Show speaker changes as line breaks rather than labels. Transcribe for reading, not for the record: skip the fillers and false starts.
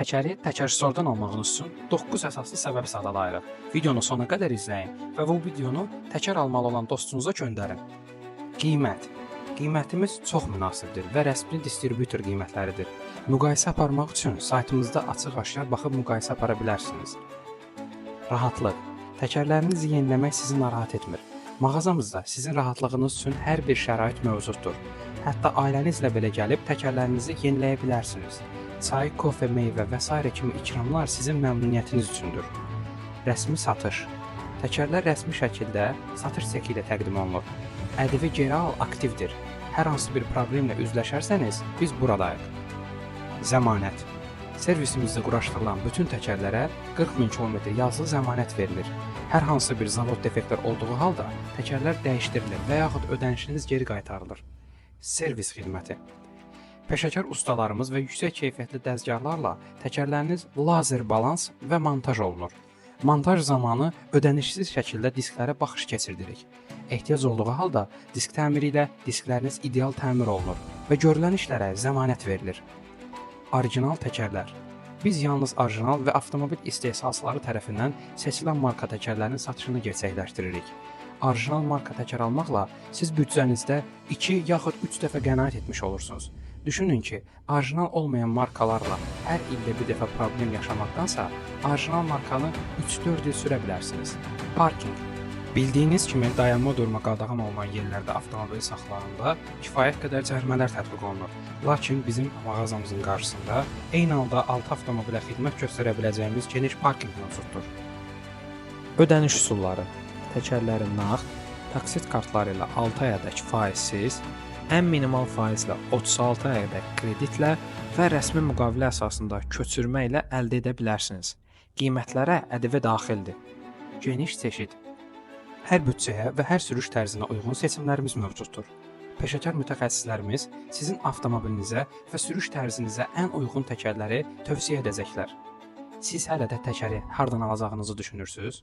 Təkəri təkərsordan almağınız üçün 9 əsaslı səbəb sadalayırıq. Videonu sona qədər izləyin və bu videonu təkər almalı olan dostunuza göndərin. Qiymət. Qiymətimiz çox münasibdir və rəsmi distributor qiymətləridir. Müqayisə aparmaq üçün saytımızda açıq-aşkar baxıb müqayisə apara bilərsiniz. Rahatlıq. Təkərlərinizi yeniləmək sizi narahat etmir. Mağazamızda sizin rahatlığınız üçün hər bir şərait mövcuddur. Hətta ailənizlə belə gəlib təkərlərinizi yeniləyə bilərsiniz. Çay, kofe, meyvə və s. kimi ikramlar sizin məmnuniyyətiniz üçündür. Rəsmi satış. Təkərlər rəsmi şəkildə satış çeki ilə təqdim olunur. ƏDV geri al aktivdir. Hər hansı bir problemlə üzləşərsəniz, biz buradayıq. Zəmanət. Servisimizdə quraşdırılan bütün təkərlərə 40.000 km yazılı zəmanət verilir. Hər hansı bir zavod defektlər olduğu halda təkərlər dəyişdirilir və yaxud ödənişiniz geri qaytarılır. Servis xidməti. Peşəkar ustalarımız və yüksək keyfiyyətli dəzgahlarla təkərləriniz lazer balans və montaj olunur. Montaj zamanı ödənişsiz şəkildə disklərə baxış keçirdirik. Ehtiyac olduğu halda disk təmiri ilə diskləriniz ideal təmir olunur və görülən işlərə zəmanət verilir. Orijinal təkərlər. Biz yalnız orijinal və avtomobil istehsalçıları tərəfindən seçilən marka təkərlərin satışını gerçəkləşdiririk. Orijinal marka təkər almaqla siz büdcənizdə 2 yaxud 3 dəfə qənaət etmiş olursunuz. Düşünün ki, orijinal olmayan markalarla hər ildə bir dəfə problem yaşamaqdansa, orijinal markanı 3-4 il sürə bilərsiniz. Parking. Bildiyiniz kimi dayanma durma qadağan olunan yerlərdə avtomobil saxlananda kifayət qədər cərimələr tətbiq olunur. Lakin bizim mağazamızın qarşısında eyni anda 6 avtomobilə xidmət göstərə biləcəyimiz geniş parking mövcuddur. Ödəniş üsulları. Təkərlərin nağd, taksit kartları ilə 6 ayadək faizsiz, ən minimal faizlə 36 ayadək kreditlə və rəsmi müqavilə əsasında köçürmə ilə əldə edə bilərsiniz. Qiymətlərə ƏDV daxildir. Geniş çeşid. Hər büdcəyə və hər sürüş tərzinə uyğun seçimlərimiz mövcuddur. Peşəkar mütəxəssislərimiz sizin avtomobilinizə və sürüş tərzinizə ən uyğun təkərləri tövsiyə edəcəklər. Siz hələ də təkəri hardan alacağınızı düşünürsünüz?